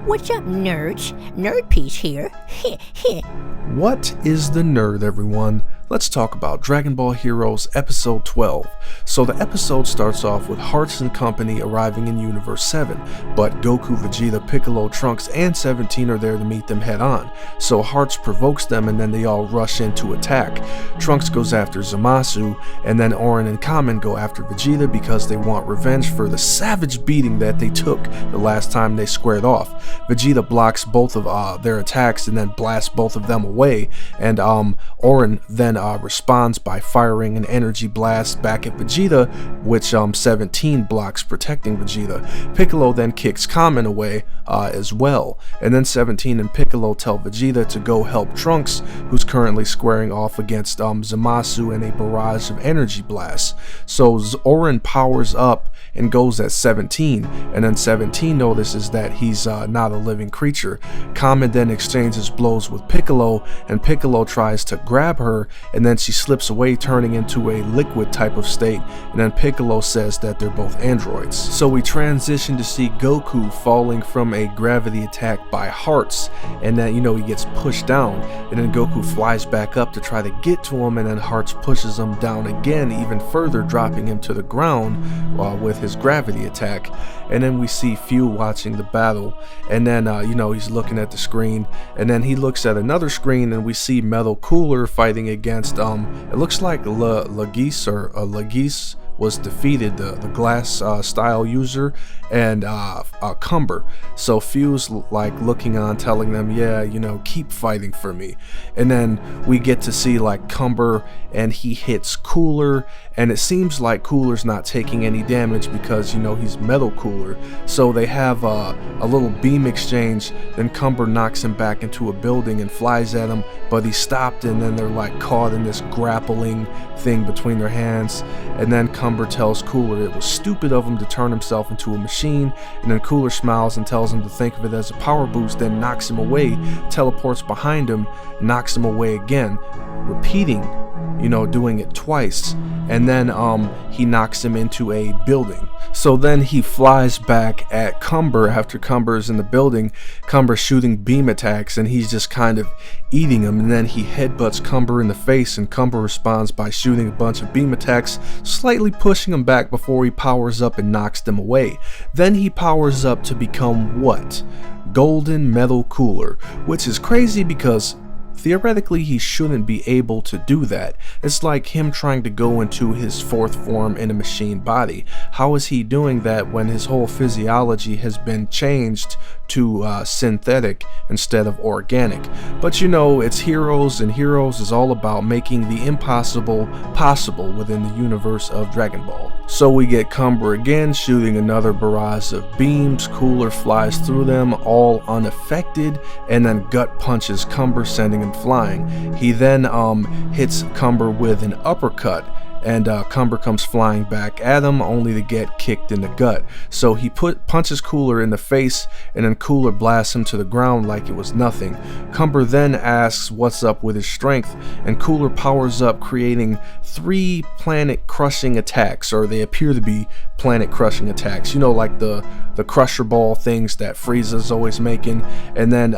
What's up, nerds? Nerd Piece here. What is the nerd, everyone? Let's talk about Dragon Ball Heroes Episode 12. So the episode starts off with Hearts and company arriving in Universe 7, but Goku, Vegeta, Piccolo, Trunks, and 17 are there to meet them head on. So Hearts provokes them and then they all rush in to attack. Trunks goes after Zamasu, and then Orin and Kamen go after Vegeta because they want revenge for the savage beating that they took the last time they squared off. Vegeta blocks both of their attacks and then blasts both of them away, and Orin then responds by firing an energy blast back at Vegeta, which 17 blocks, protecting Vegeta. Piccolo then kicks Kamen away as well, and then 17 and Piccolo tell Vegeta to go help Trunks, who's currently squaring off against Zamasu in a barrage of energy blasts. So Orin powers up and goes at 17, and then 17 notices that he's not a living creature. Kamen then exchanges blows with Piccolo, and Piccolo tries to grab her, and then she slips away, turning into a liquid type of state, and then Piccolo says that they're both androids. So we transition to see Goku falling from a gravity attack by Hearts, and then he gets pushed down, and then Goku flies back up to try to get to him, and then Hearts pushes him down again, even further, dropping him to the ground with his gravity attack. And then we see Fu watching the battle, and then he's looking at the screen, and then he looks at another screen, and we see Metal Cooler fighting against it looks like Lagis was defeated, the glass style user, and Cumber. So Fu's like looking on, telling them, yeah, keep fighting for me. And then we get to see like Cumber, and he hits Cooler, and it seems like Cooler's not taking any damage because he's Metal Cooler. So they have a little beam exchange, then Cumber knocks him back into a building and flies at him, but he's stopped, and then they're like caught in this grappling thing between their hands. And then Cumber tells Cooler it was stupid of him to turn himself into a machine, and then Cooler smiles and tells him to think of it as a power boost, then knocks him away, teleports behind him, knocks him away again, repeating, doing it twice, and then he knocks him into a building. So then he flies back at Cumber after Cumber is in the building. Cumber shooting beam attacks, and he's just kind of eating him, and then he headbutts Cumber in the face, and Cumber responds by shooting a bunch of beam attacks, slightly pushing him back before he powers up and knocks them away. Then he powers up to become what? Golden Metal Cooler, which is crazy because theoretically, he shouldn't be able to do that. It's like him trying to go into his fourth form in a machine body. How is he doing that when his whole physiology has been changed to synthetic instead of organic? But it's Heroes, and Heroes is all about making the impossible possible within the universe of Dragon Ball. So we get Cumber again shooting another barrage of beams. Cooler flies through them, all unaffected, and then gut punches Cumber, sending him flying. He then hits Cumber with an uppercut, and Cumber comes flying back at him, only to get kicked in the gut. So he punches Cooler in the face, and then Cooler blasts him to the ground like it was nothing. Cumber then asks what's up with his strength, and Cooler powers up, creating 3 planet-crushing attacks, or they appear to be planet-crushing attacks. Like the Crusher Ball things that Frieza's always making, and then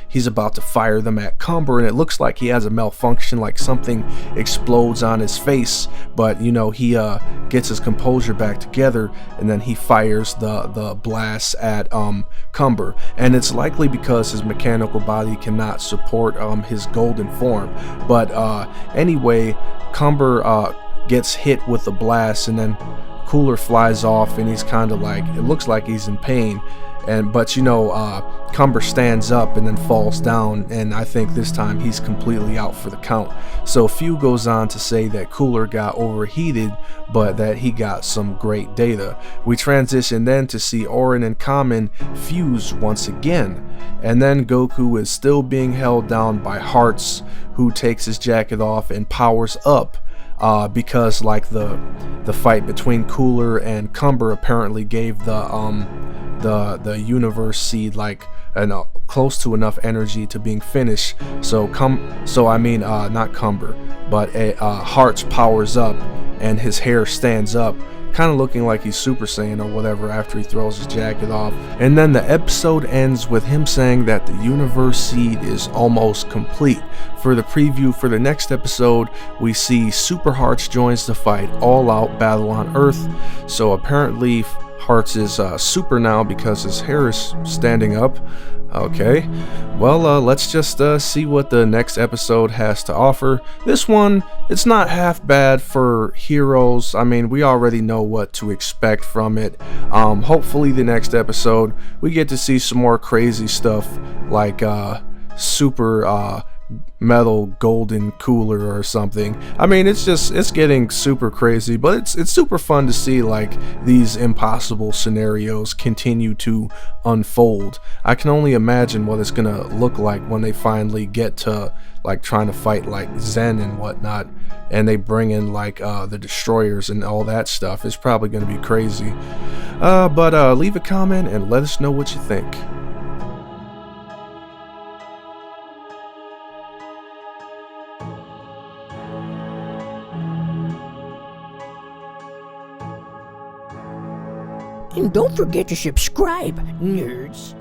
he's about to fire them at Cumber, and it looks like he has a malfunction, like something explodes on his face, but he gets his composure back together, and then he fires the blast at Cumber, and it's likely because his mechanical body cannot support his golden form. But anyway, Cumber gets hit with the blast, and then Cooler flies off, and he's kind of like, it looks like he's in pain, but Cumber stands up and then falls down, and I think this time he's completely out for the count. So Fu goes on to say that Cooler got overheated, but that he got some great data. We transition then to see Orin and Kamen fuse once again, and then Goku is still being held down by Hearts, who takes his jacket off and powers up. Because like the fight between Cooler and Cumber apparently gave the universe seed like close to enough energy to being finished. So not Cumber, but Hearts powers up, and his hair stands up, kind of looking like he's Super Saiyan or whatever after he throws his jacket off. And then the episode ends with him saying that the universe seed is almost complete. For the preview for the next episode, we see Super Hearts joins the fight, all out battle on Earth. So apparently Hearts is super now because his hair is standing up. Okay, well, let's just see what the next episode has to offer. This one, it's not half bad for Heroes. I mean, we already know what to expect from it. Hopefully the next episode, we get to see some more crazy stuff like super metal golden cooler or something. I mean, it's getting super crazy, but it's super fun to see like these impossible scenarios continue to unfold. I can only imagine what it's gonna look like when they finally get to like trying to fight like Zen and whatnot, and they bring in like the destroyers and all that stuff. It's probably gonna be crazy. But leave a comment and let us know what you think. And don't forget to subscribe, nerds.